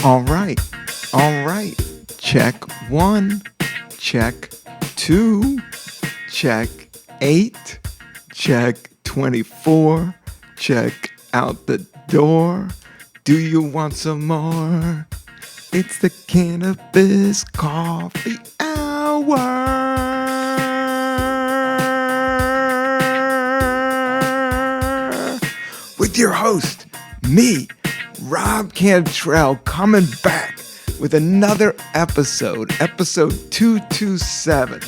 All right. All right. Check 1. Check 2. Check 8. Check 24. Check out the door. Do you want some more? It's the Cannabis Coffee Hour with your host, me, Rob Cantrell, coming back with another episode 227,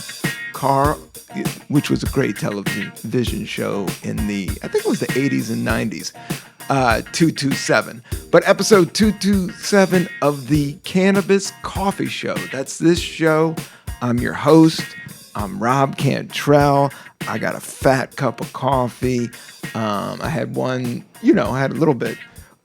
which was a great television show in I think it was the 80s and 90s, 227. But episode 227 of the Cannabis Coffee Show. That's this show. I'm your host. I'm Rob Cantrell. I got a fat cup of coffee. I had one, I had a little bit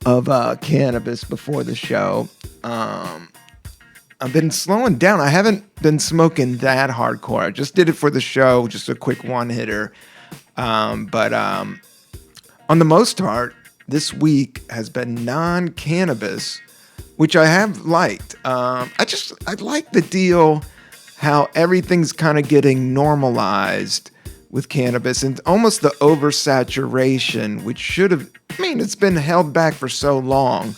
of cannabis before the show. I've been slowing down. I haven't been smoking that hardcore. I just did it for the show, just a quick one-hitter. But on the most part, this week has been non-cannabis, which I have liked. I like the deal, how everything's kind of getting normalized with cannabis and almost the oversaturation, which should have, it's been held back for so long.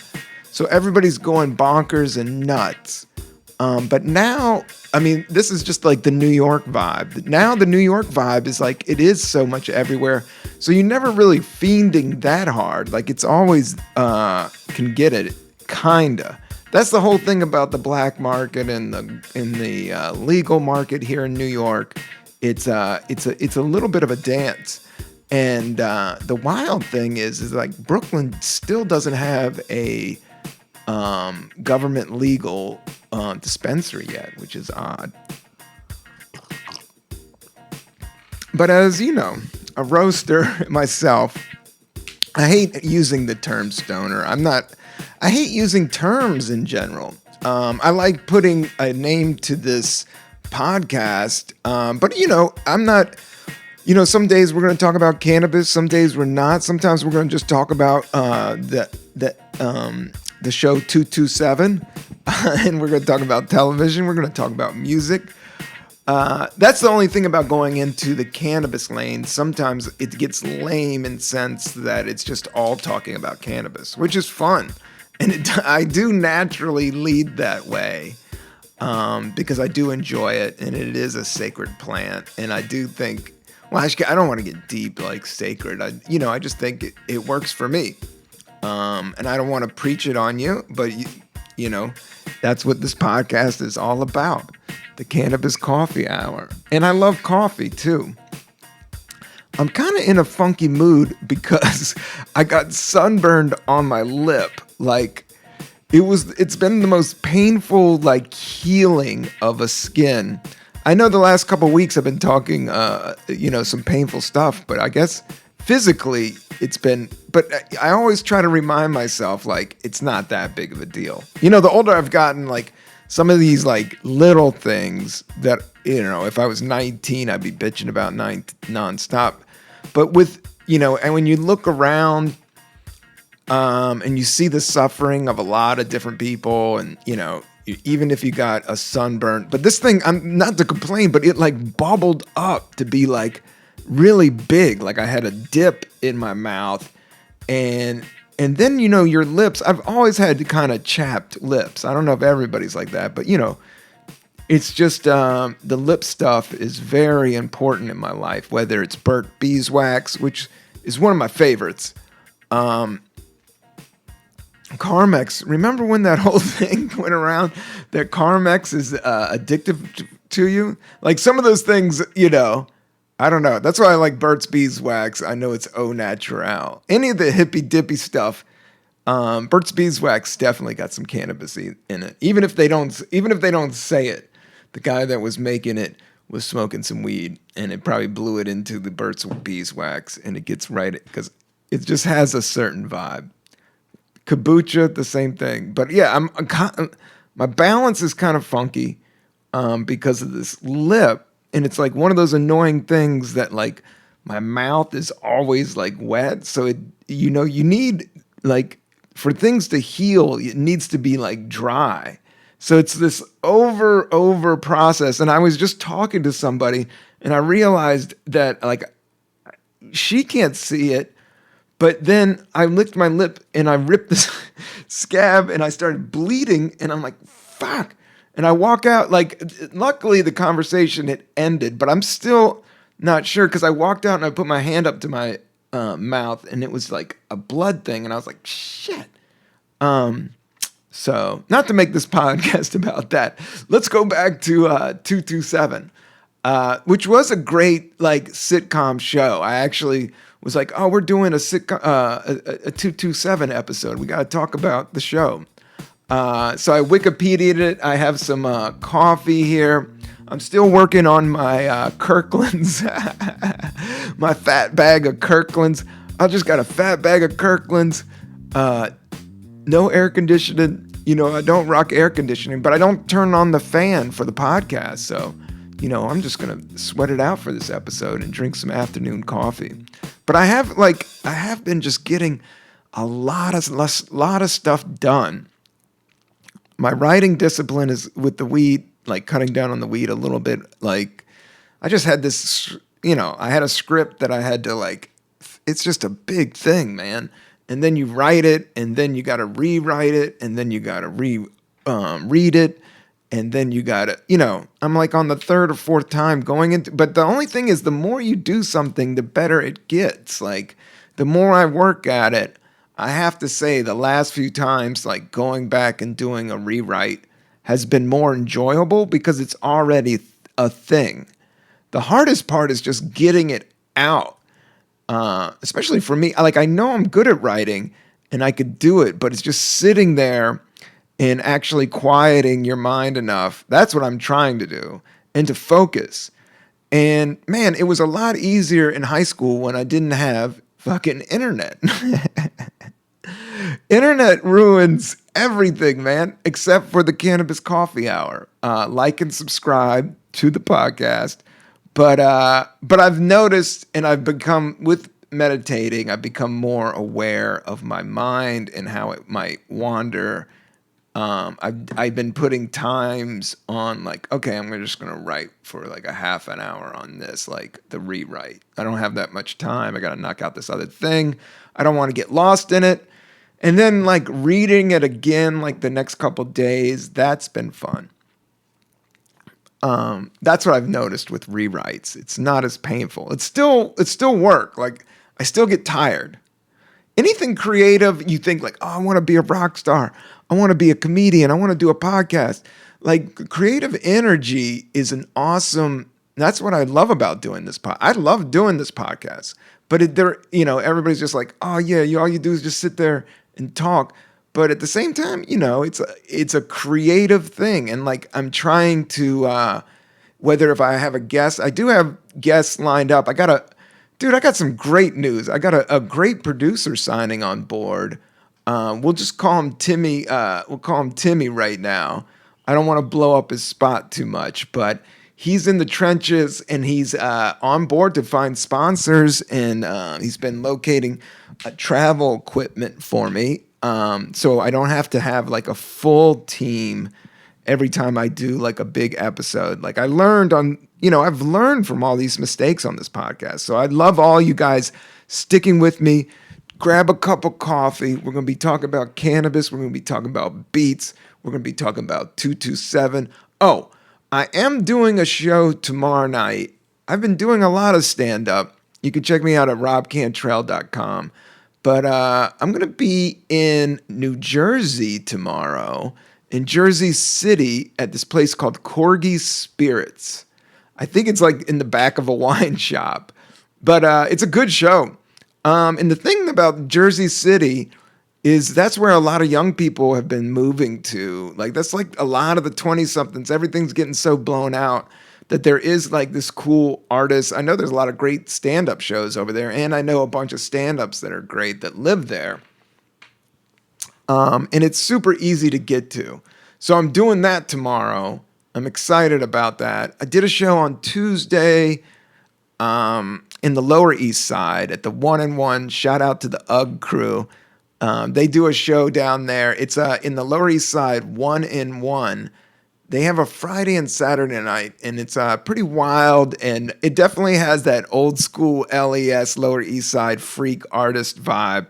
So everybody's going bonkers and nuts. But now, this is just like the New York vibe. Now the New York vibe is like, it is so much everywhere. So you're never really fiending that hard. Like it's always, can get it, kinda. That's the whole thing about the black market and the legal market here in New York. It's a little bit of a dance. And the wild thing is like Brooklyn still doesn't have a government legal dispensary yet, which is odd. But as you know, a roaster myself, I hate using the term stoner. I hate using terms in general. I like putting a name to this podcast, but I'm not. Some days we're going to talk about cannabis, some days we're not. Sometimes we're going to just talk about the show 227, and we're going to talk about television. We're going to talk about music. That's the only thing about going into the cannabis lane. Sometimes it gets lame in sense that it's just all talking about cannabis, which is fun, and I do naturally lead that way. Because I do enjoy it, and it is a sacred plant, and I do think, I don't want to get deep like sacred. I just think it works for me, and I don't want to preach it on you, but that's what this podcast is all about, the Cannabis Coffee Hour, and I love coffee too. I'm kind of in a funky mood because I got sunburned on my lip, like. It's been the most painful, like, healing of a skin. I know the last couple of weeks I've been talking, some painful stuff, but I guess physically but I always try to remind myself, like, it's not that big of a deal. The older I've gotten, like, some of these, like, little things that, if I was 19, I'd be bitching about nonstop. But with, and when you look around, and you see the suffering of a lot of different people, and even if you got a sunburn, but this thing, I'm not to complain, but it like bubbled up to be like really big, like I had a dip in my mouth, and then your lips. I've always had kind of chapped lips. I don't know if everybody's like that, but it's just the lip stuff is very important in my life. Whether it's Beeswax, which is one of my favorites. Carmex, remember when that whole thing went around that Carmex is addictive to you? Like some of those things, I don't know. That's why I like Burt's Beeswax. I know it's au naturel. Any of the hippy dippy stuff, Burt's Beeswax definitely got some cannabis in it. Even if they don't say it, the guy that was making it was smoking some weed, and it probably blew it into the Burt's Beeswax, and it gets right because it just has a certain vibe. Kombucha, the same thing. But yeah, my balance is kind of funky because of this lip. And it's like one of those annoying things that like my mouth is always like wet. So you need like for things to heal, it needs to be like dry. So it's this over process. And I was just talking to somebody and I realized that like she can't see it, but then I licked my lip and I ripped this scab and I started bleeding and I'm like, fuck. And I walk out, like, luckily the conversation had ended, but I'm still not sure because I walked out and I put my hand up to my mouth and it was like a blood thing. And I was like, shit. So not to make this podcast about that, let's go back to 227, which was a great like sitcom show. I actually was like, oh, we're doing a sitcom, a 227 episode. We got to talk about the show. So I Wikipedia'd it. I have some coffee here. I'm still working on my Kirkland's, my fat bag of Kirkland's. I just got a fat bag of Kirkland's. No air conditioning. You know, I don't rock air conditioning, but I don't turn on the fan for the podcast. So, you know, I'm just going to sweat it out for this episode and drink some afternoon coffee. But I have been just getting a lot of stuff done. My writing discipline is with the weed, like cutting down on the weed a little bit. Like I just had this, you know, I had a script that I had to like, it's just a big thing, man. And then you write it, and then you got to rewrite it, and then you got to read it, and then you got to, you know, I'm like on the third or fourth time going into, but the only thing is the more you do something, the better it gets. Like the more I work at it, I have to say the last few times, like going back and doing a rewrite has been more enjoyable because it's already a thing. The hardest part is just getting it out. Especially for me, like I know I'm good at writing and I could do it, but it's just sitting there and actually quieting your mind enough. That's what I'm trying to do and to focus. And man, it was a lot easier in high school when I didn't have fucking internet. Internet ruins everything, man, except for the Cannabis Coffee Hour. Like and subscribe to the podcast. But I've noticed, and I've become, with meditating, I've become more aware of my mind and how it might wander. I've been putting times on, like, okay, I'm just going to write for like a half an hour on this, like the rewrite. I don't have that much time. I got to knock out this other thing. I don't want to get lost in it. And then like reading it again, like the next couple days, that's been fun. That's what I've noticed with rewrites. It's not as painful. It's still work. Like I still get tired. Anything creative, you think like, oh, I want to be a rock star. I want to be a comedian. I want to do a podcast. Like creative energy is an awesome. That's what I love about doing this I love doing this podcast. But everybody's just like, oh yeah, all you do is just sit there and talk. But at the same time, you know, it's a creative thing. And like, I'm trying to, whether if I have a guest, I do have guests lined up. I got some great news. I got a great producer signing on board. We'll just call him Timmy. We'll call him Timmy right now. I don't want to blow up his spot too much, but he's in the trenches and he's on board to find sponsors. And he's been locating travel equipment for me. So I don't have to have like a full team every time I do like a big episode. Like I've learned from all these mistakes on this podcast. So I love all you guys sticking with me. Grab a cup of coffee. We're going to be talking about cannabis. We're going to be talking about beats. We're going to be talking about 227. Oh, I am doing a show tomorrow night. I've been doing a lot of stand-up. You can check me out at robcantrell.com. But I'm going to be in New Jersey tomorrow, in Jersey City, at this place called Corgi Spirits. I think it's like in the back of a wine shop. But it's a good show. And the thing about Jersey City is that's where a lot of young people have been moving to. Like that's like a lot of the 20-somethings. Everything's getting so blown out that there is like this cool artist. I know there's a lot of great stand-up shows over there, and I know a bunch of stand-ups that are great that live there. And it's super easy to get to. So I'm doing that tomorrow. I'm excited about that. I did a show on Tuesday in the Lower East Side at the 1-in-1. Shout out to the UGG crew. They do a show down there. It's in the Lower East Side, 1-in-1. They have a Friday and Saturday night, and it's pretty wild, and it definitely has that old school LES Lower East Side freak artist vibe.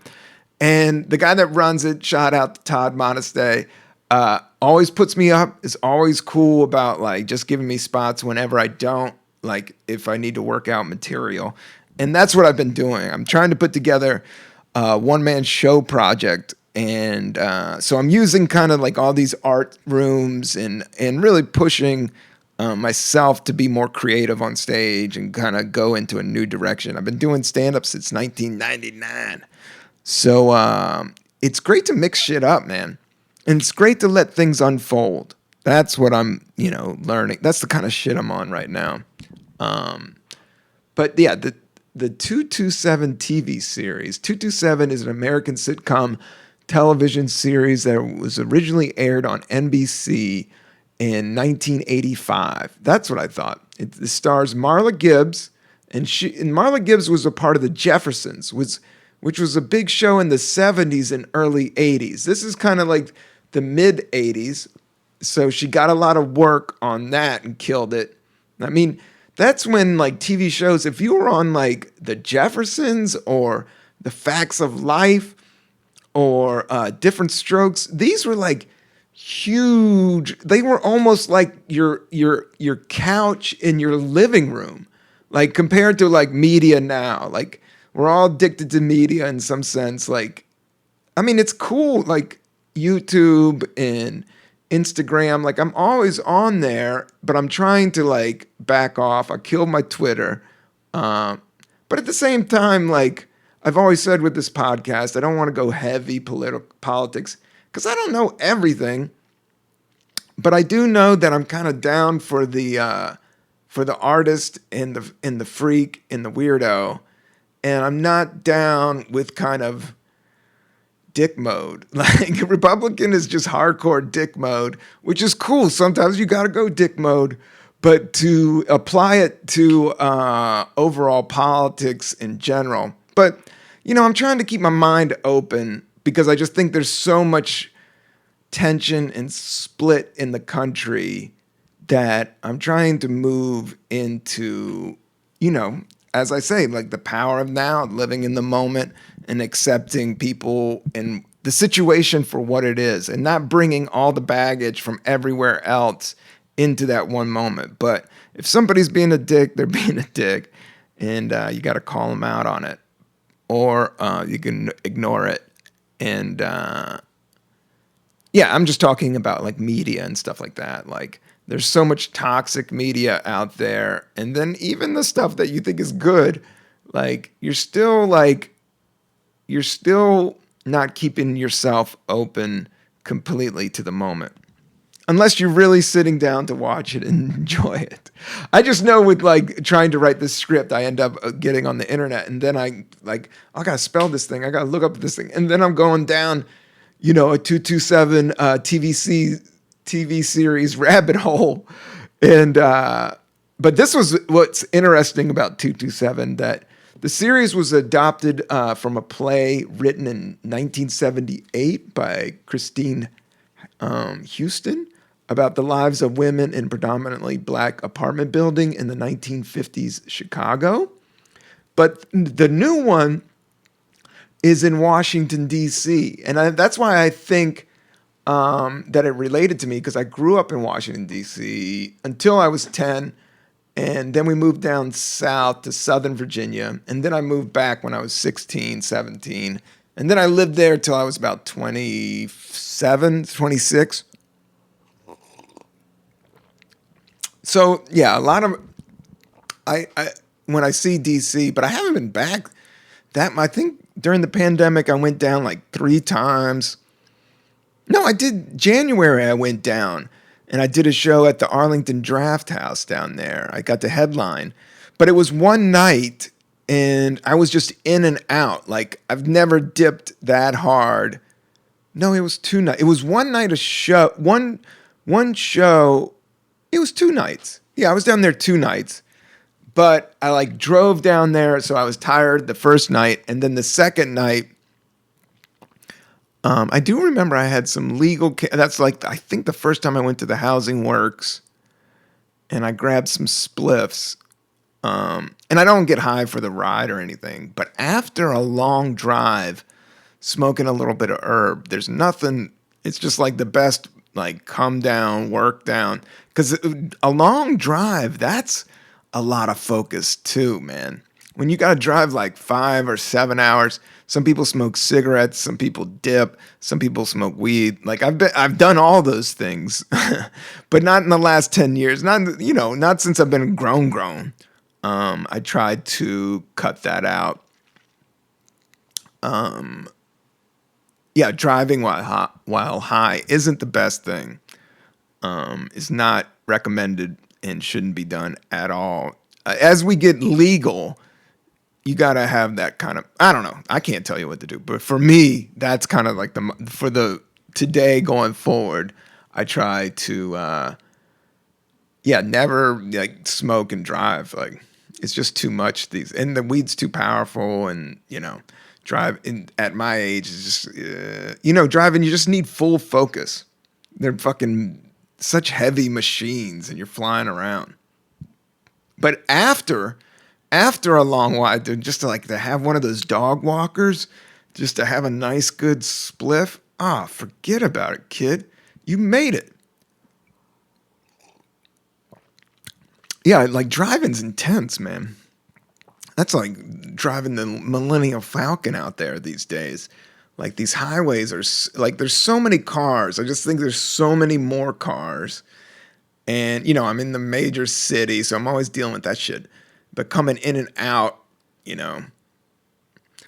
And the guy that runs it, shout out to Todd Modeste, always puts me up, is always cool about like just giving me spots whenever I don't, like if I need to work out material. And that's what I've been doing. I'm trying to put together a one-man show project. And so I'm using kind of like all these art rooms and really pushing myself to be more creative on stage and kind of go into a new direction. I've been doing stand-up since 1999. So it's great to mix shit up, man. And it's great to let things unfold. That's what I'm, learning. That's the kind of shit I'm on right now. But yeah, the 227 TV series. 227 is an American sitcom television series that was originally aired on NBC in 1985. That's what I thought. It stars Marla Gibbs, and Marla Gibbs was a part of the Jeffersons, which was a big show in the 70s and early 80s. This is kind of like the mid 80s, so she got a lot of work on that and killed it. I mean, that's when like TV shows, if you were on like the Jeffersons or the Facts of Life or Different Strokes, these were like huge. They were almost like your couch in your living room, like compared to like media now. Like we're all addicted to media in some sense. Like, I mean, it's cool. Like YouTube and Instagram, like I'm always on there, but I'm trying to like back off. I killed my Twitter. But at the same time, like I've always said with this podcast, I don't want to go heavy politics because I don't know everything, but I do know that I'm kind of down for the artist and the freak and the weirdo, and I'm not down with kind of dick mode. Like Republican is just hardcore dick mode, which is cool. Sometimes you got to go dick mode, but to apply it to overall politics in general. But, I'm trying to keep my mind open because I just think there's so much tension and split in the country that I'm trying to move into, as I say, like the power of now, living in the moment and accepting people and the situation for what it is and not bringing all the baggage from everywhere else into that one moment. But if somebody's being a dick, they're being a dick, and you got to call them out on it, or you can ignore it. And I'm just talking about like media and stuff like that. Like there's so much toxic media out there, and then even the stuff that you think is good, like you're still not keeping yourself open completely to the moment. Unless you're really sitting down to watch it and enjoy it. I just know with like trying to write this script, I end up getting on the internet and then I gotta spell this thing. I gotta look up this thing. And then I'm going down, a 227 TV series rabbit hole. And, but this was what's interesting about 227, that the series was adopted from a play written in 1978 by Christine Houston about the lives of women in predominantly black apartment building in the 1950s Chicago. But the new one is in Washington, D.C. And that's why I think that it related to me, because I grew up in Washington, D.C. until I was 10. And then we moved down south to Southern Virginia. And then I moved back when I was 16, 17. And then I lived there till I was about 27, 26. So, yeah, a lot of, I when I see DC, but I haven't been back I think during the pandemic, I went down like 3 times. No, I did January, I went down. And I did a show at the Arlington Draft House down there. I got to headline. But it was one night, and I was just in and out. Like, I've never dipped that hard. No, it was 2 nights. It was one night a show. One show. It was 2 nights. Yeah, I was down there 2 nights. But I, like, drove down there, so I was tired the first night. And then the second night, I do remember I had some legal. That's like I think the first time I went to the Housing Works and I grabbed some spliffs. And I don't get high for the ride or anything, but after a long drive, smoking a little bit of herb, there's nothing. It's just like the best, like come down, work down. Because a long drive, that's a lot of focus too, man. When you got to drive like 5 or 7 hours, some people smoke cigarettes, some people dip, some people smoke weed. Like I've done all those things, but not in the last 10 years. Not since I've been grown. I tried to cut that out. Yeah, driving while high isn't the best thing. It's not recommended and shouldn't be done at all. As we get legal, you gotta have that kind of. I don't know. I can't tell you what to do, but for me, that's kind of like for the today going forward. I try to, never like smoke and drive. Like it's just too much. And the weed's too powerful, and at my age is just driving. You just need full focus. They're fucking such heavy machines, and you're flying around. But after a long while, just to have one of those dog walkers, just to have a nice good spliff. Forget about it, kid. You made it. Yeah, like driving's intense, man. That's like driving the Millennium Falcon out there these days. Like these highways are like there's so many cars. I just think there's so many more cars. And I'm in the major city, so I'm always dealing with that shit. But coming in and out,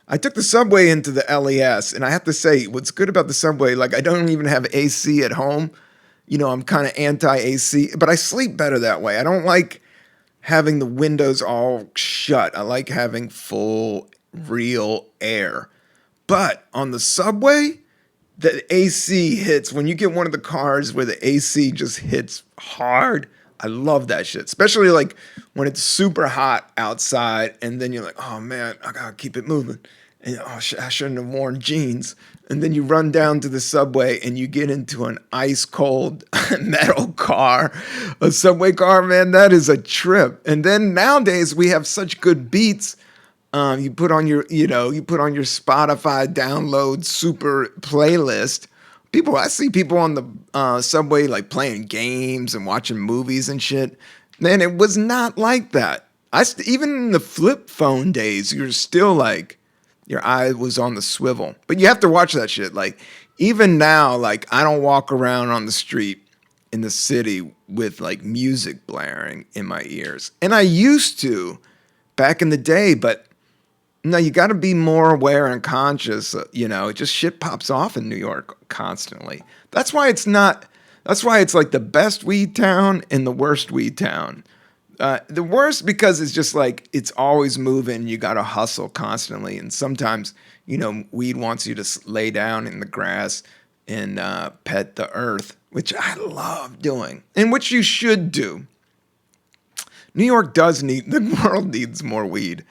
I took the subway into the LES, and I have to say, what's good about the subway, like I don't even have AC at home. I'm kind of anti-AC, but I sleep better that way. I don't like having the windows all shut. I like having full, real air. But on the subway, the AC hits. When you get one of the cars where the AC just hits hard, I love that shit. Especially like when it's super hot outside and then you're like, oh man, I gotta keep it moving. And I shouldn't have worn jeans. And then you run down to the subway and you get into an ice cold metal car, a subway car, man, that is a trip. And then nowadays we have such good beats. You put on your Spotify download super playlist. I see people on the subway like playing games and watching movies and shit. Man, it was not like that. Even in the flip phone days, you're still like, your eye was on the swivel. But you have to watch that shit. Like, even now, like, I don't walk around on the street in the city with like music blaring in my ears. And I used to back in the day, but no, you got to be more aware and conscious. It just shit pops off in New York constantly. That's why it's like the best weed town and the worst weed town. The worst because it's just like it's always moving. You got to hustle constantly. And sometimes, weed wants you to lay down in the grass and pet the earth, which I love doing and which you should do. The world needs more weed.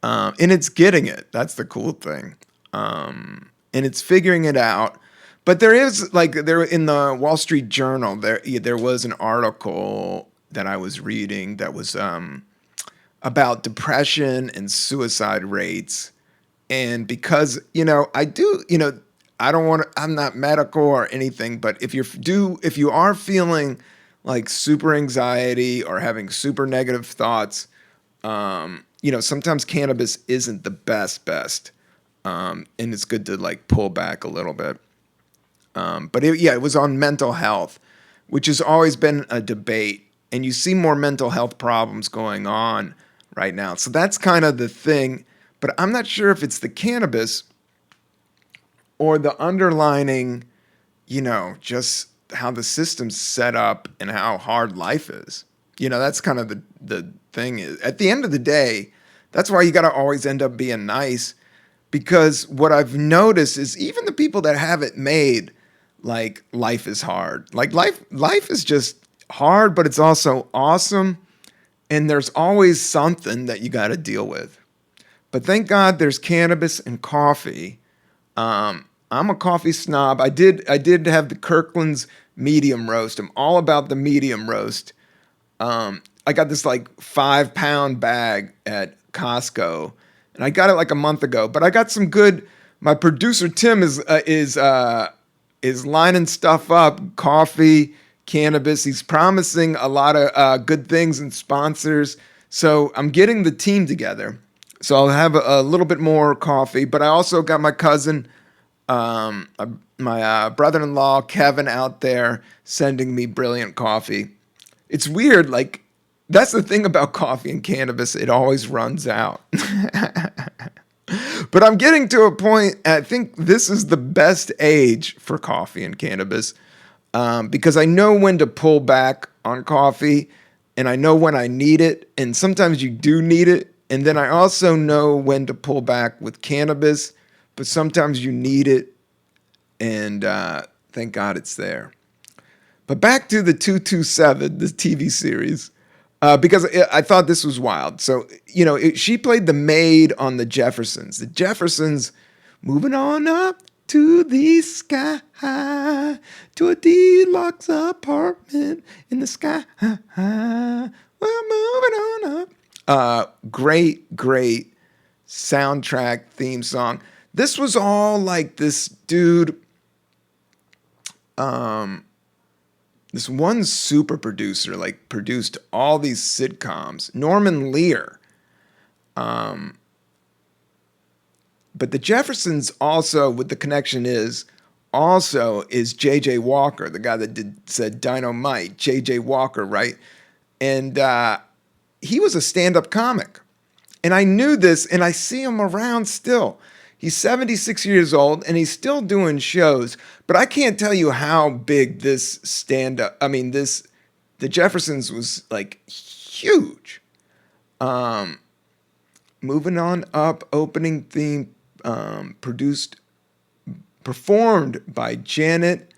And it's getting it. That's the cool thing. And it's figuring it out. But there in the Wall Street Journal, there was an article that I was reading that was about depression and suicide rates. And because, I'm not medical or anything, but if you are feeling like super anxiety or having super negative thoughts, sometimes cannabis isn't the best. And it's good to like pull back a little bit. But it was on mental health, which has always been a debate. And you see more mental health problems going on right now. So that's kind of the thing. But I'm not sure if it's the cannabis or the underlining, just how the system's set up and how hard life is. That's kind of the thing is. At the end of the day, that's why you got to always end up being nice. Because what I've noticed is even the people that have it made, like life is hard. Like life is just hard, but it's also awesome. And there's always something that you got to deal with. But thank God there's cannabis and coffee. I'm a coffee snob. I did have the Kirkland's medium roast. I'm all about the medium roast. I got this like 5 pound bag at Costco, and I got it like a month ago. But I got some good. My producer Tim is lining stuff up. Coffee, cannabis. He's promising a lot of good things and sponsors. So I'm getting the team together. So I'll have a little bit more coffee. But I also got my cousin, my brother-in-law Kevin out there sending me brilliant coffee. It's weird, like that's the thing about coffee and cannabis, it always runs out. But I'm getting to a point, I think this is the best age for coffee and cannabis, because I know when to pull back on coffee and I know when I need it, and sometimes you do need it, and then I also know when to pull back with cannabis, but sometimes you need it, and thank God it's there. But back to the 227, the TV series, because I thought this was wild. So, she played the maid on The Jeffersons. The Jeffersons moving on up to the sky, to a deluxe apartment in the sky. We're moving on up. Great soundtrack theme song. This was all like this dude. This one super producer like produced all these sitcoms. Norman Lear. But the Jeffersons also, what the connection is, also is J.J. Walker, the guy that said Dynamite, J.J. Walker, right? And he was a stand-up comic. And I knew this, and I see him around still. He's 76 years old, and he's still doing shows. But I can't tell you how big this stand-up, the Jeffersons was like huge. Moving on up, opening theme, performed by Janet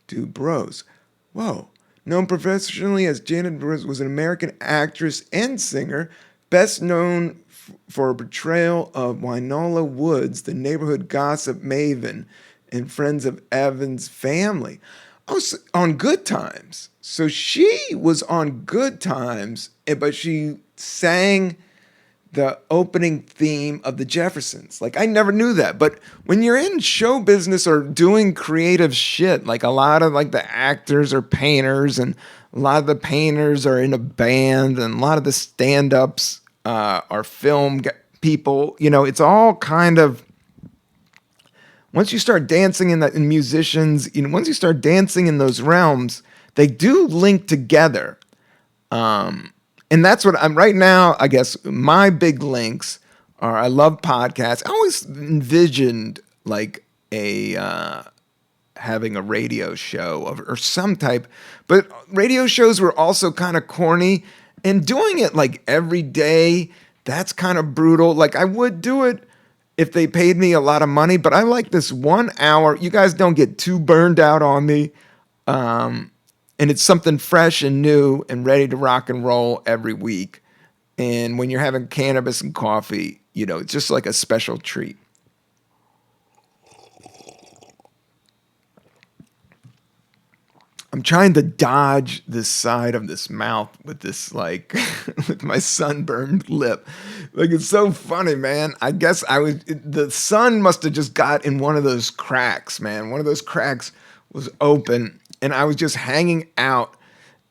Dubose. Whoa. Known professionally as Janet Dubose, was an American actress and singer, best known for a portrayal of Wynola Woods, the neighborhood gossip maven and Friends of Evan's family. I was on Good Times. So she was on Good Times, but she sang the opening theme of the Jeffersons. Like, I never knew that. But when you're in show business or doing creative shit, like a lot of like the actors are painters, and a lot of the painters are in a band, and a lot of the stand-ups are film people. It's all kind of, once you start dancing in musicians, once you start dancing in those realms, they do link together. And that's what I'm right now. I guess my big links are, I love podcasts. I always envisioned like having a radio show or some type, but radio shows were also kind of corny, and doing it like every day, that's kind of brutal. Like, I would do it if they paid me a lot of money, but I like this 1 hour. You guys don't get too burned out on me. And it's something fresh and new and ready to rock and roll every week. And when you're having cannabis and coffee, it's just like a special treat. I'm trying to dodge this side of this mouth with this, like, with my sunburned lip. Like, it's so funny, man. I guess the sun must have just got in one of those cracks, man. One of those cracks was open, and I was just hanging out,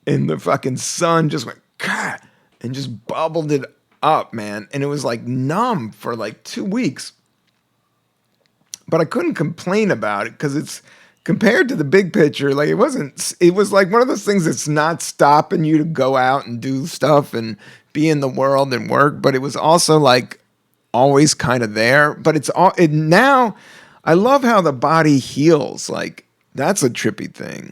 and the fucking sun just went, "Gah," and just bubbled it up, man. And it was like numb for like 2 weeks. But I couldn't complain about it because it's, compared to the big picture, like it was like one of those things that's not stopping you to go out and do stuff and be in the world and work, but it was also like always kind of there. But now I love how the body heals. Like, that's a trippy thing,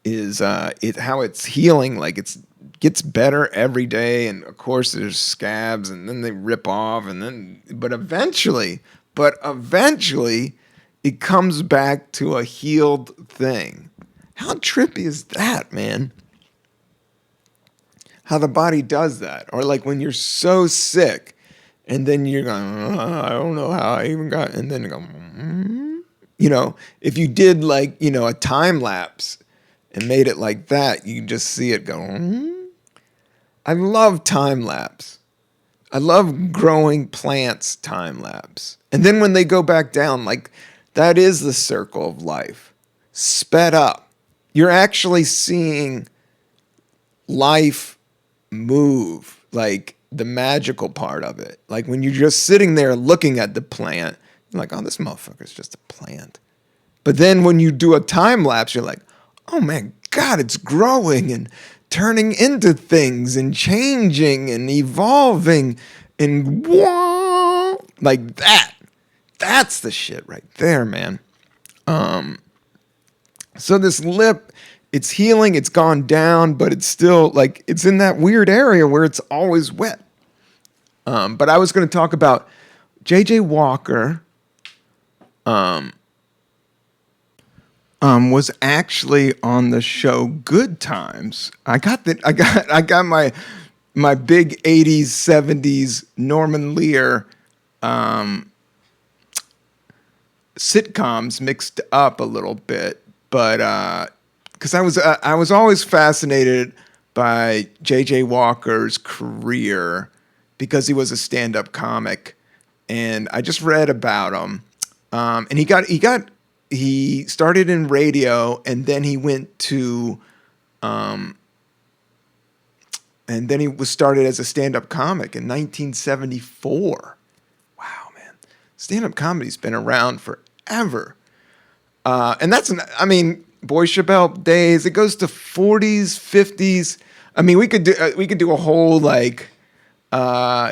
is how it's healing. Like, it's gets better every day, and of course there's scabs, and then they rip off, but eventually it comes back to a healed thing. How trippy is that, man? How the body does that. Or like when you're so sick, and then you're going, I don't know how I even got, and then you go, if you did like, a time lapse and made it like that, you can just see it go. I love time lapse. I love growing plants time lapse. And then when they go back down, like that is the circle of life. Sped up. You're actually seeing life move, like the magical part of it. Like when you're just sitting there looking at the plant, you're like, oh, this motherfucker's just a plant. But then when you do a time lapse, you're like, oh man, God, it's growing and turning into things and changing and evolving and whoa, like that. That's the shit right there, man. So this lip, it's healing, it's gone down, but it's still like it's in that weird area where it's always wet. But I was going to talk about JJ Walker. Was actually on the show Good Times. I got my big 80s, 70s Norman Lear sitcoms mixed up a little bit, but because I was always fascinated by JJ Walker's career because he was a stand-up comic, and I just read about him, and he started in radio, and then he went to, and then he was started as a stand-up comic in 1974. Wow, man. Stand-up comedy's been around forever. And Boy Chappelle days, it goes to 40s, 50s. I mean, we could do a whole, like,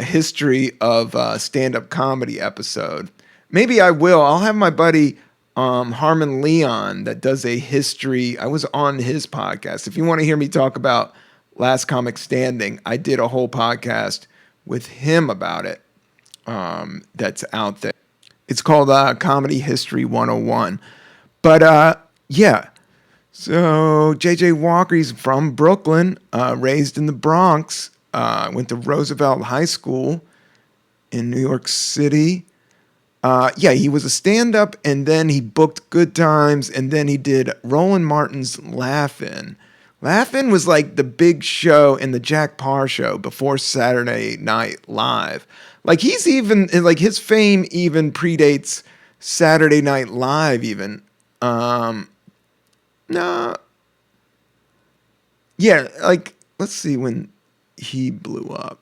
history of stand-up comedy episode. Maybe I will. I'll have my buddy Harmon Leon that does a history. I was on his podcast. If you want to hear me talk about Last Comic Standing, I did a whole podcast with him about it. That's out there. It's called Comedy History 101. But yeah. So JJ Walker, he's from Brooklyn, raised in the Bronx, went to Roosevelt High School in New York City. He was a stand-up, and then he booked Good Times, and then he did Roland Martin's Laugh-In. Laugh-In was like the big show in the Jack Paar show before Saturday Night Live. Like he's even, like his fame even predates Saturday Night Live even. No. Yeah, like, let's see when he blew up.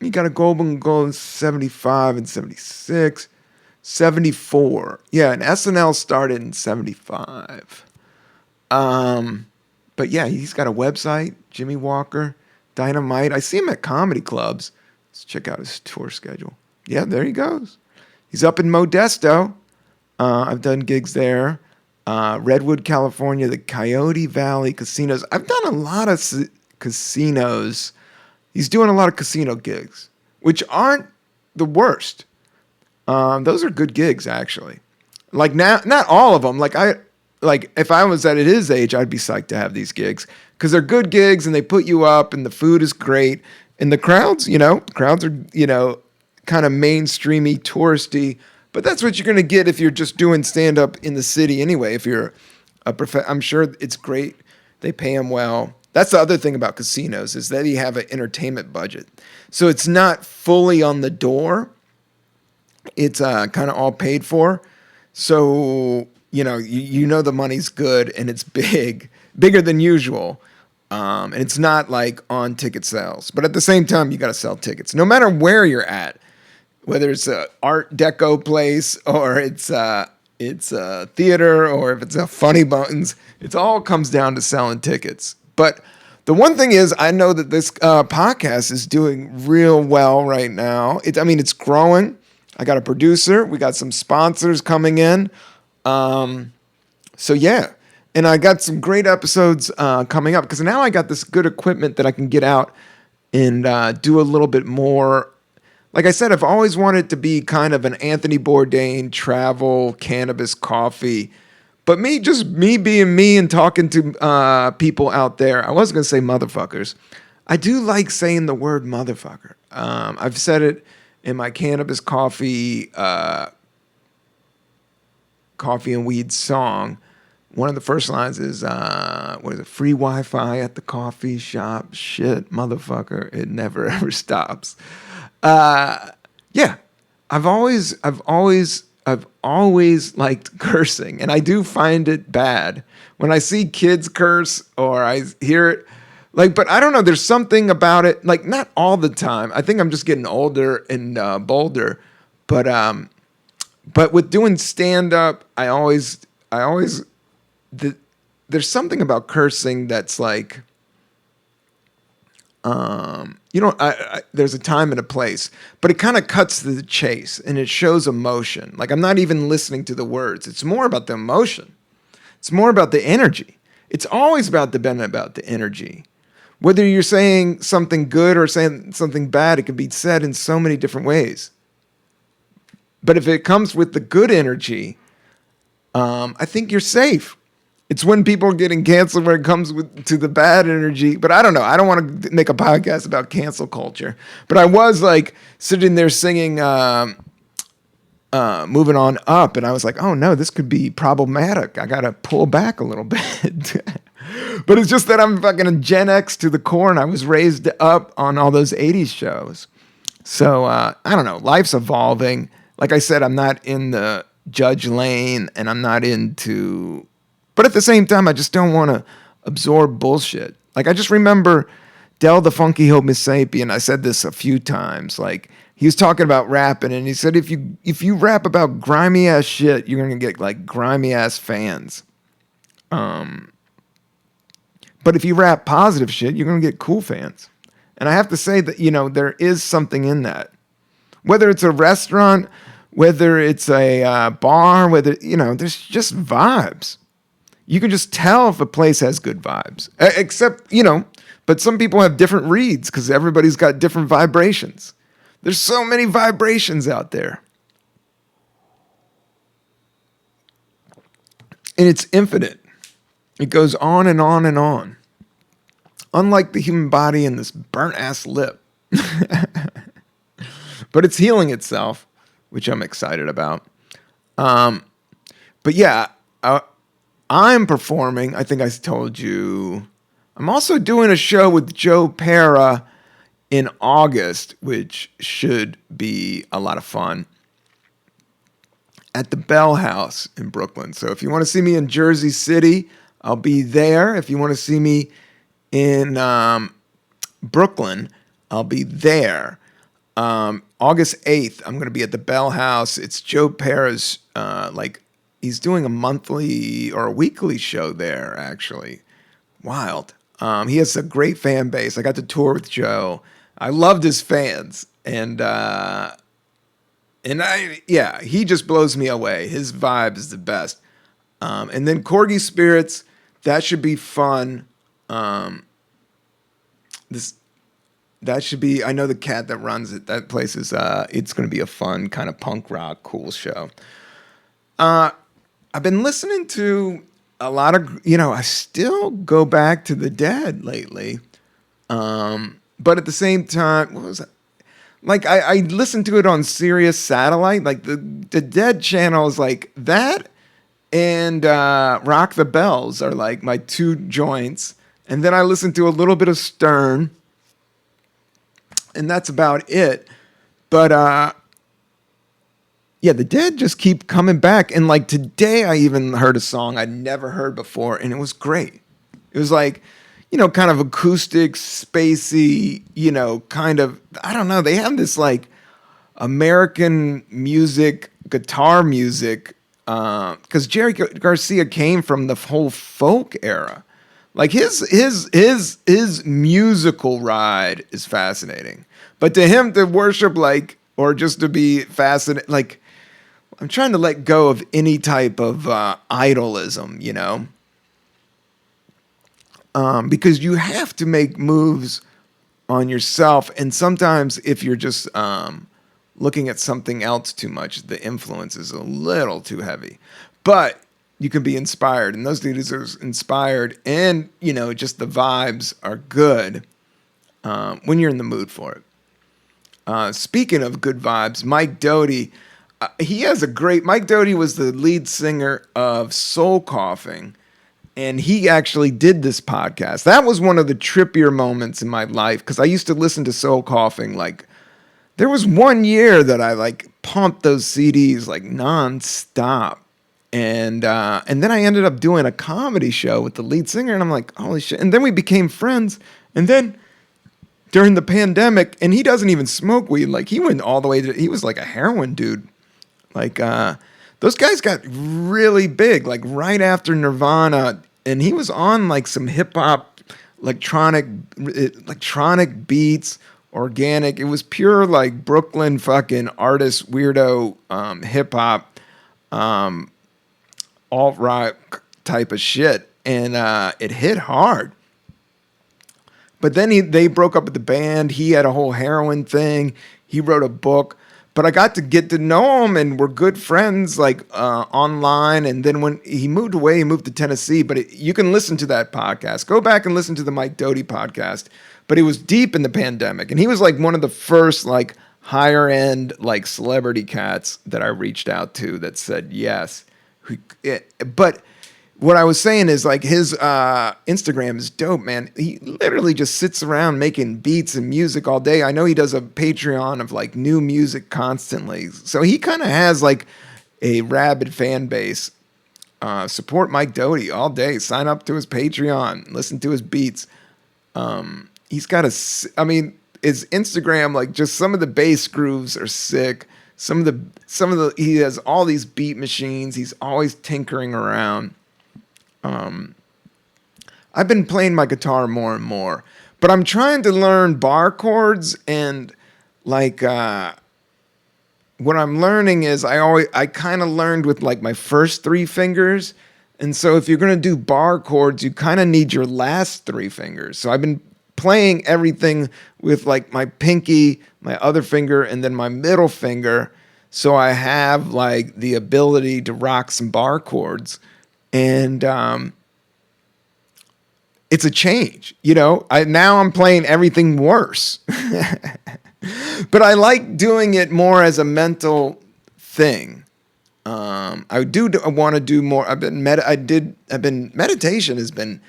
He got a Golden Globe in 75 and 76, 74. Yeah, and SNL started in 75. But yeah, he's got a website, Jimmy Walker, Dynamite. I see him at comedy clubs. Let's check out his tour schedule. Yeah, there he goes. He's up in Modesto. I've done gigs there. Redwood, California, the Coyote Valley casinos. I've done a lot of casinos. He's doing a lot of casino gigs, which aren't the worst. Those are good gigs, actually. Like now, not all of them. Like if I was at his age, I'd be psyched to have these gigs because they're good gigs and they put you up and the food is great and the crowds are kind of mainstreamy, touristy. But that's what you're gonna get if you're just doing stand up in the city anyway. If you're I'm sure it's great. They pay them well. That's the other thing about casinos is that you have an entertainment budget. So it's not fully on the door. It's kind of all paid for. So, you know the money's good and it's bigger than usual. And it's not like on ticket sales. But at the same time, you got to sell tickets. No matter where you're at, whether it's a Art Deco place or it's a theater or if it's a Funny Bones, it all comes down to selling tickets. But the one thing is, I know that this podcast is doing real well right now. It's growing. I got a producer. We got some sponsors coming in. So yeah. And I got some great episodes coming up because now I got this good equipment that I can get out and do a little bit more. Like I said, I've always wanted to be kind of an Anthony Bourdain travel, cannabis, coffee. But me being me and talking to people out there, I wasn't going to say motherfuckers. I do like saying the word motherfucker. I've said it in my cannabis coffee Coffee and Weed song, one of the first lines is, what is it? Free Wi-Fi at the coffee shop. Shit, motherfucker, it never ever stops. Yeah, I've always liked cursing, and I do find it bad when I see kids curse or I hear it. Like, but I don't know. There's something about it. Like, not all the time. I think I'm just getting older and bolder. But with doing stand up, I always, there's something about cursing that's like, there's a time and a place, but it kind of cuts to the chase and it shows emotion. Like, I'm not even listening to the words. It's more about the emotion. It's more about the energy. It's always been about the energy. Whether you're saying something good or saying something bad, it can be said in so many different ways. But if it comes with the good energy, I think you're safe. It's when people are getting canceled when it comes to the bad energy. But I don't know. I don't want to make a podcast about cancel culture. But I was like sitting there singing Moving On Up. And I was like, oh no, this could be problematic. I got to pull back a little bit. But it's just that I'm fucking a Gen X to the core. And I was raised up on all those 80s shows. So I don't know. Life's evolving. Like I said, I'm not in the judge lane and I'm not into... But at the same time, I just don't want to absorb bullshit. Like, I just remember Del the Funky Homo Sapien. I said this a few times. Like, he was talking about rapping, and he said, if you rap about grimy ass shit, you're gonna get like grimy ass fans. But if you rap positive shit, you're gonna get cool fans. And I have to say that there is something in that. Whether it's a restaurant, whether it's a bar, whether there's just vibes. You can just tell if a place has good vibes. Except, but some people have different reads because everybody's got different vibrations. There's so many vibrations out there. And it's infinite. It goes on and on and on. Unlike the human body and this burnt-ass lip. But it's healing itself, which I'm excited about. But yeah, I'm performing. I think I told you. I'm also doing a show with Joe Pera in August, which should be a lot of fun, at the Bell House in Brooklyn. So if you want to see me in Jersey City, I'll be there. If you want to see me in Brooklyn, I'll be there. August 8th, I'm going to be at the Bell House. It's Joe Pera's, he's doing a monthly or a weekly show there, actually. He has a great fan base. I got to tour with Joe. I loved his fans. And he just blows me away. His vibe is the best. And then Corgi Spirits, that should be fun. That should be, I know the cat that runs it. That place is, it's going to be a fun kind of punk rock, cool show. I've been listening to a lot of, I still go back to the Dead lately. But at the same time, what was that? Like, I listened to it on Sirius Satellite. Like, the Dead channel is like that, and Rock the Bells are like my two joints. And then I listen to a little bit of Stern, and that's about it. But the Dead just keep coming back. And like today I even heard a song I'd never heard before, and it was great. It was like, kind of acoustic, spacey, kind of, I don't know. They have this like American music, guitar music, because Jerry Garcia came from the whole folk era. Like his musical ride is fascinating, but to him to worship or just to be fascinated, like I'm trying to let go of any type of idolism, because you have to make moves on yourself, and sometimes if you're just looking at something else too much, the influence is a little too heavy, but you can be inspired, and those dudes are inspired, and just the vibes are good when you're in the mood for it. Speaking of good vibes, Mike Doty, he has a great. Mike Doty was the lead singer of Soul Coughing, and he actually did this podcast. That was one of the trippier moments in my life because I used to listen to Soul Coughing like. There was 1 year that I like pumped those CDs like nonstop, and then I ended up doing a comedy show with the lead singer, and I'm like, holy shit! And then we became friends, and then during the pandemic, and he doesn't even smoke weed. Like he went all the way to, he was like a heroin dude. Like those guys got really big, like right after Nirvana, and he was on like some hip hop, electronic beats, organic. It was pure like Brooklyn fucking artist weirdo hip hop, alt rock type of shit, and it hit hard. But then they broke up with the band. He had a whole heroin thing. He wrote a book. But I got to get to know him, and we're good friends, like online. And then when he moved away, he moved to Tennessee. But you can listen to that podcast. Go back and listen to the Mike Doty podcast. But it was deep in the pandemic, and he was like one of the first like higher end like celebrity cats that I reached out to that said yes. But what I was saying is like his Instagram is dope, man. He literally just sits around making beats and music all day. I know he does a Patreon of like new music constantly. So he kind of has like a rabid fan base. Support Mike Doty all day. Sign up to his Patreon. Listen to his beats. He's got his Instagram, like just some of the bass grooves are sick. He has all these beat machines. He's always tinkering around. I've been playing my guitar more and more, but I'm trying to learn bar chords, and like what I'm learning is I kind of learned with like my first three fingers, and so if you're gonna do bar chords, you kind of need your last three fingers. So I've been playing everything with like my pinky, my other finger, and then my middle finger, so I have like the ability to rock some bar chords. And it's a change, you know. Now I'm playing everything worse, but I like doing it more as a mental thing. I do want to do more. Meditation has been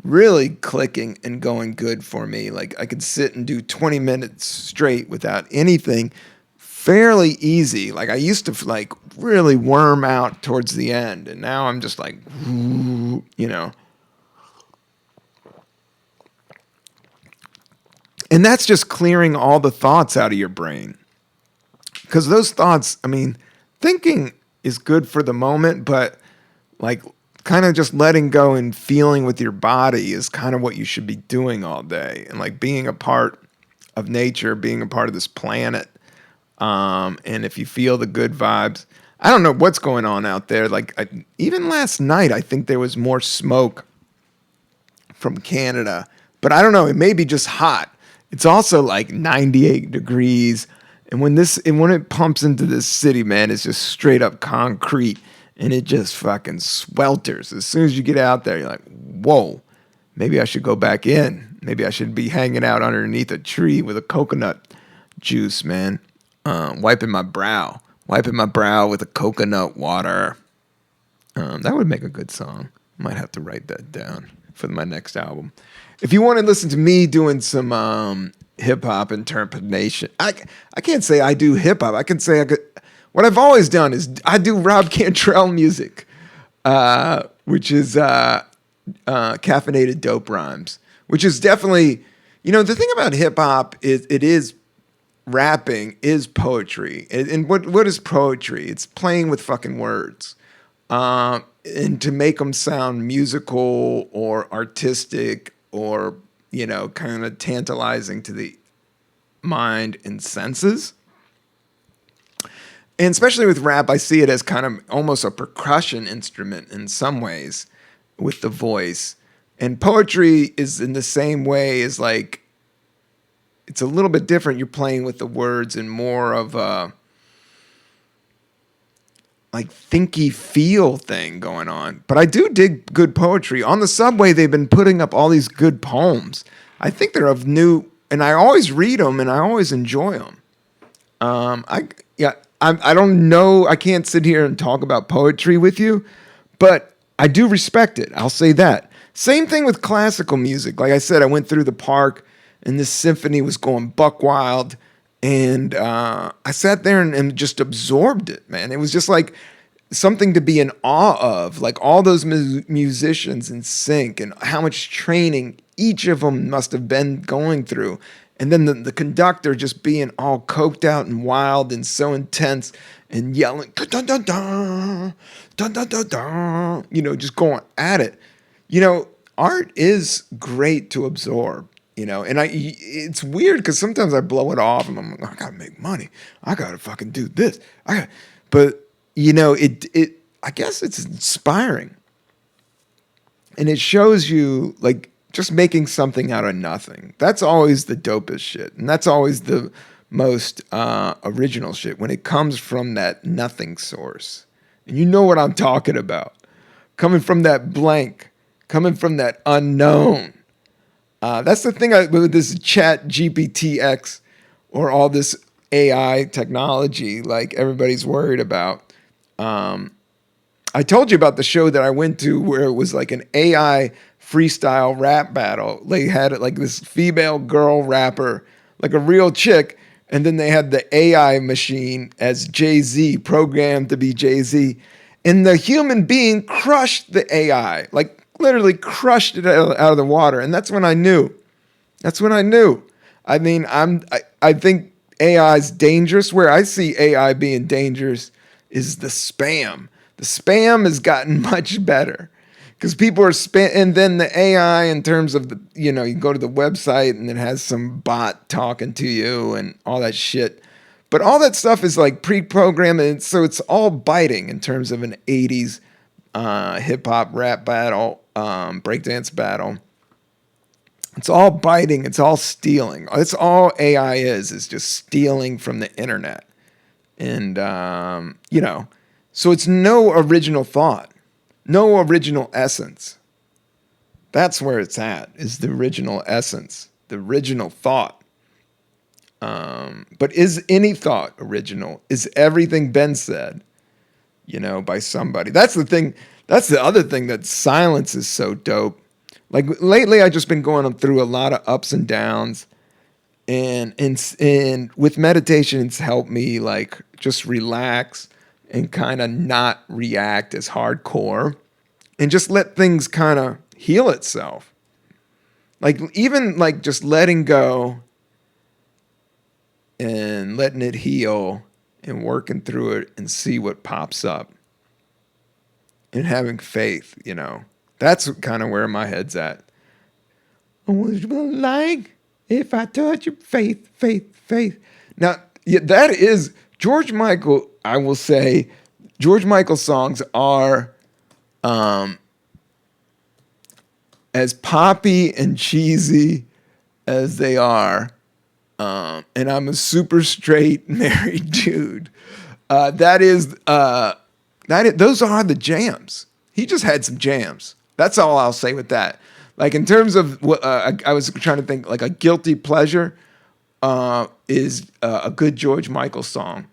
really clicking and going good for me. Like I could sit and do 20 minutes straight without anything. Fairly easy. Like I used to like really worm out towards the end, and now I'm just like, you know. And that's just clearing all the thoughts out of your brain. Because those thoughts, thinking is good for the moment, but like kind of just letting go and feeling with your body is kind of what you should be doing all day. And like being a part of nature, being a part of this planet. And if you feel the good vibes, I don't know what's going on out there. Like even last night, I think there was more smoke from Canada, but I don't know. It may be just hot. It's also like 98 degrees. And when it pumps into this city, man, it's just straight up concrete, and it just fucking swelters. As soon as you get out there, you're like, whoa, maybe I should go back in. Maybe I should be hanging out underneath a tree with a coconut juice, man. Wiping my brow with a coconut water. That would make a good song. Might have to write that down for my next album. If you want to listen to me doing some hip hop interpretation, I can't say I do hip hop. I can say what I've always done is I do Rob Cantrell music, which is caffeinated dope rhymes, which is definitely, the thing about hip hop is it is. Rapping is poetry. And what is poetry? It's playing with fucking words. And to make them sound musical or artistic or, kind of tantalizing to the mind and senses. And especially with rap, I see it as kind of almost a percussion instrument in some ways with the voice. And poetry is in the same way as like, it's a little bit different. You're playing with the words and more of a like thinky feel thing going on. But I do dig good poetry. On the subway, they've been putting up all these good poems. I think they're of new, and I always read them and I always enjoy them. I don't know. I can't sit here and talk about poetry with you, but I do respect it. I'll say that. Same thing with classical music. Like I said, I went through the park and this symphony was going buck wild. And I sat there and just absorbed it, man. It was just like something to be in awe of, like all those musicians in sync and how much training each of them must have been going through. And then the conductor just being all coked out and wild and so intense and yelling, dun, dun, dun, dun, dun, dun, dun, just going at it. Art is great to absorb. And it's weird because sometimes I blow it off and I'm like, I gotta make money. I gotta fucking do this. But I guess it's inspiring. And it shows you like just making something out of nothing. That's always the dopest shit. And that's always the most original shit when it comes from that nothing source. And you know what I'm talking about. Coming from that blank, coming from that unknown. That's the thing with this chat GPTX or all this AI technology, like everybody's worried about. I told you about the show that I went to where it was like an AI freestyle rap battle. They had like this female girl rapper, like a real chick, and then they had the AI machine as Jay-Z, programmed to be Jay-Z. And the human being crushed the AI, like literally crushed it out of the water. And that's when I knew. I mean, I think AI is dangerous. Where I see AI being dangerous is the spam. The spam has gotten much better because people are and then the AI in terms of you go to the website and it has some bot talking to you and all that shit. But all that stuff is like pre-programmed, and so it's all biting in terms of an 80s hip-hop rap battle, breakdance battle. It's all biting. It's all stealing. That's all AI is just stealing from the internet. And, so it's no original thought, no original essence. That's where it's at, is the original essence, the original thought. But is any thought original? Is everything been said, by somebody? That's the thing. That's the other thing, that silence is so dope. Like lately, I've just been going through a lot of ups and downs, and with meditation, it's helped me like just relax and kind of not react as hardcore, and just let things kind of heal itself. Like even like just letting go and letting it heal and working through it and see what pops up. And having faith, That's kind of where my head's at. What would you like if I taught you faith, faith, faith? Now, yeah, that is George Michael. I will say George Michael songs are as poppy and cheesy as they are. And I'm a super straight married dude. Those are the jams. He just had some jams. That's all I'll say with that. Like in terms of what I was trying to think, like a guilty pleasure is a good George Michael song.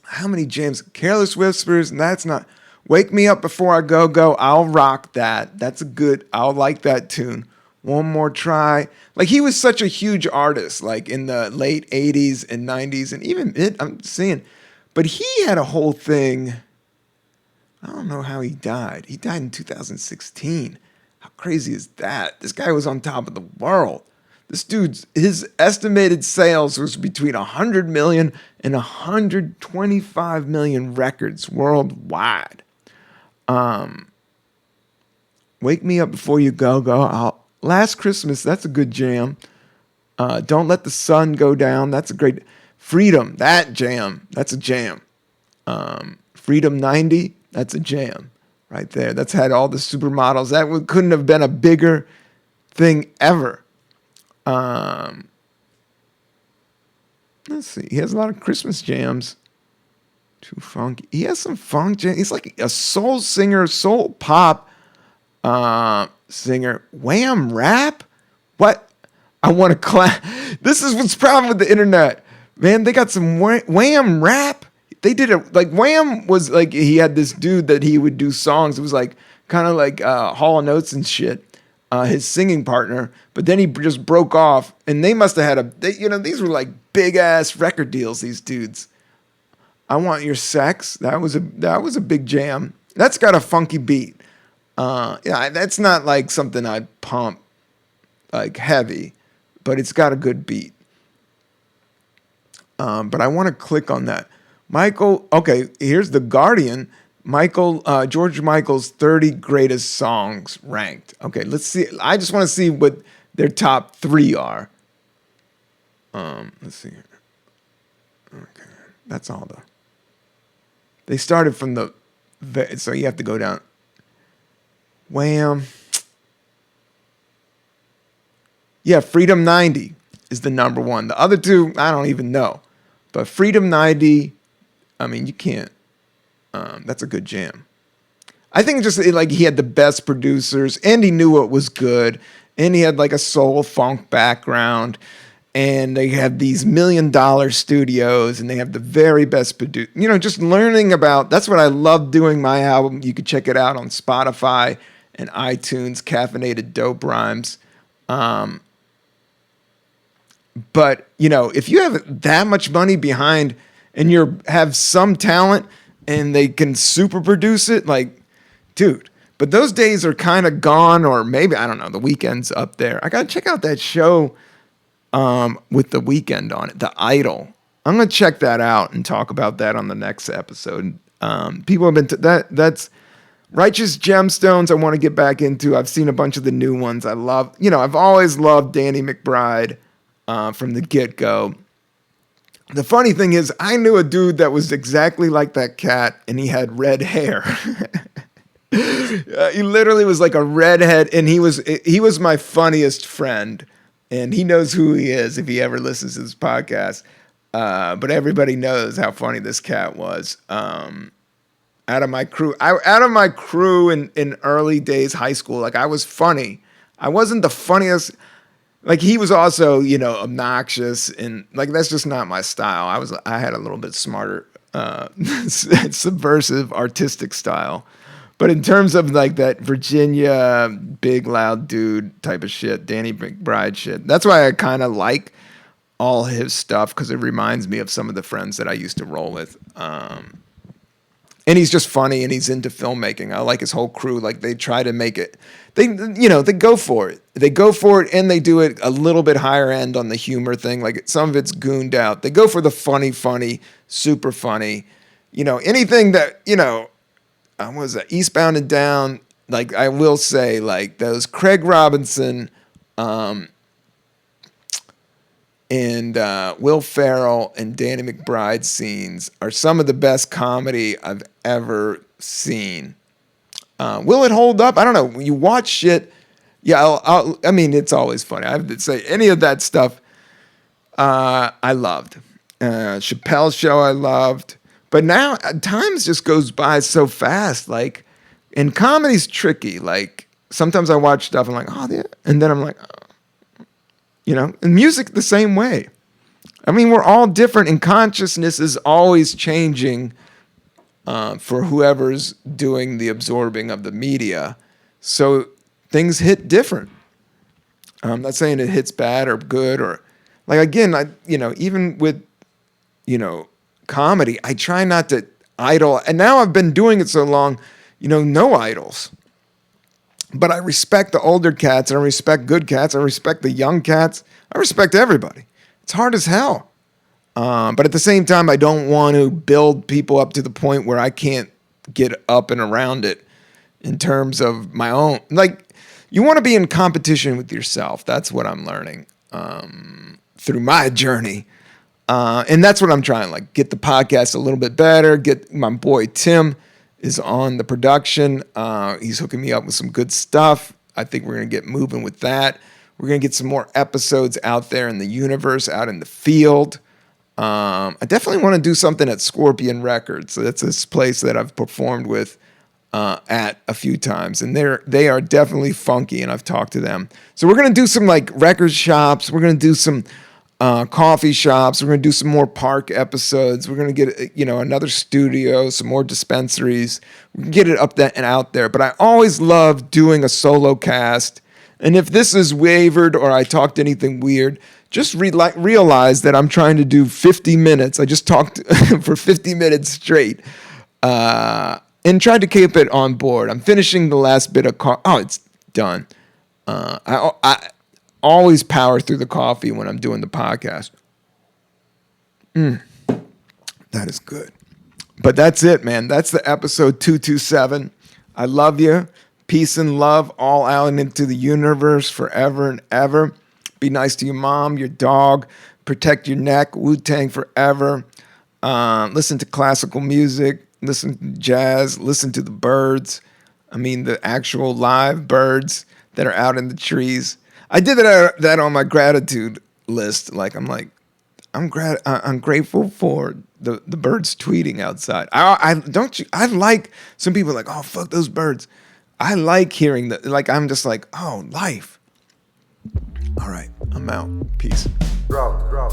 How many jams? Careless Whispers, and that's not. Wake Me Up Before I Go Go. I'll rock that. That's a good. I'll like that tune. One More Try. Like he was such a huge artist, like in the late 80s and 90s, and even I'm seeing, but he had a whole thing. I don't know how he died. He died in 2016. How crazy is that? This guy was on top of the world. This dude's, his estimated sales was between 100 million and 125 million records worldwide. Wake Me Up Before You Go Go. Last Christmas, that's a good jam. Don't Let the Sun Go Down. That's a great. Freedom, that jam. That's a jam. Freedom 90. That's a jam right there. That's had all the supermodels. That couldn't have been a bigger thing ever. Let's see. He has a lot of Christmas jams. Too funky. He has some funk jams. He's like a soul singer, soul pop singer. Wham rap? What? I want to clap. This is what's the problem with the internet. Man, they got some Wham rap. They did it like Wham was like he had this dude that he would do songs. It was like kind of like Hall and Oates and shit. His singing partner, but then he just broke off, and they must have had these were like big ass record deals. These dudes. I Want Your Sex. That was a big jam. That's got a funky beat. Yeah, that's not like something I'd pump like heavy, but it's got a good beat. But I want to click on that. Michael, okay, here's The Guardian. George Michael's 30 greatest songs ranked. Okay, let's see. I just want to see what their top 3 are. Let's see here. Okay, that's all though. They started from so you have to go down. Wham. Yeah, Freedom 90 is the number 1. The other 2, I don't even know. But Freedom 90, I mean, you can't. That's a good jam. I think just like he had the best producers, and he knew what was good, and he had like a soul funk background, and they have these $1 million studios, and they have the very best just learning about. That's what I love doing my album. You can check it out on Spotify and iTunes. Caffeinated Dope Rhymes. But if you have that much money behind, and have some talent, and they can super produce it, like, dude. But those days are kind of gone, or maybe, I don't know, The Weeknd's up there. I got to check out that show with The Weeknd on it, The Idol. I'm going to check that out and talk about that on the next episode. People have been, that's Righteous Gemstones I want to get back into. I've seen a bunch of the new ones. I love, I've always loved Danny McBride from the get-go. The funny thing is, I knew a dude that was exactly like that cat, and he had red hair. He literally was like a redhead, and he was my funniest friend, and he knows who he is if he ever listens to this podcast. But everybody knows how funny this cat was. Out of my crew in early days, high school, like I was funny. I wasn't the funniest. Like he was also, obnoxious, and like that's just not my style. I had a little bit smarter, subversive, artistic style. But in terms of like that Virginia big loud dude type of shit, Danny McBride shit, that's why I kind of like all his stuff, because it reminds me of some of the friends that I used to roll with. And he's just funny, and he's into filmmaking. I like his whole crew. Like they try to make it. They go for it. They go for it, and they do it a little bit higher end on the humor thing. Like some of it's gooned out. They go for the funny, super funny. Anything that was Eastbound and Down. Like I will say, like those Craig Robinson, and Will Ferrell and Danny McBride scenes are some of the best comedy I've ever seen. Will it hold up? I don't know. When you watch shit, yeah, I mean, it's always funny. I have to say, any of that stuff, I loved. Chappelle's show, I loved. But now, times just goes by so fast. Like, and comedy's tricky. Like, sometimes I watch stuff, and I'm like, oh, yeah. And then I'm like, oh. And music the same way. I mean, we're all different, and consciousness is always changing for whoever's doing the absorbing of the media. So things hit different. I'm not saying it hits bad or good, or like, again, even with, comedy, I try not to idol. And now I've been doing it so long, no idols. But I respect the older cats, and I respect good cats. I respect the young cats. I respect everybody. It's hard as hell. But at the same time, I don't want to build people up to the point where I can't get up and around it in terms of my own. Like, you want to be in competition with yourself. That's what I'm learning through my journey. And that's what I'm trying, like, get the podcast a little bit better, get my boy Tim is on the production. He's hooking me up with some good stuff. I think we're going to get moving with that. We're going to get some more episodes out there in the universe, out in the field. I definitely want to do something at Scorpion Records. So that's this place that I've performed with at a few times. And they are definitely funky, and I've talked to them. So we're going to do some like record shops. We're going to do some coffee shops. We're going to do some more park episodes. We're going to get, another studio, some more dispensaries. We can get it up there and out there. But I always love doing a solo cast. And if this is wavered or I talked anything weird, just realize that I'm trying to do 50 minutes. I just talked for 50 minutes straight and tried to keep it on board. I'm finishing the last bit of it's done. I always power through the coffee when I'm doing the podcast. That is good. But that's it, man. That's the episode 227. I love you. Peace and love all out into the universe forever and ever. Be nice to your mom, your dog. Protect your neck. Wu-Tang forever. Listen to classical music. Listen to jazz. Listen to the birds. I mean, the actual live birds that are out in the trees. I did that on my gratitude list. I'm grateful for the birds tweeting outside. I like some people are like, oh, fuck those birds. I like hearing that. Like, I'm just like, oh, life. All right, I'm out. Peace. Drop. Drop.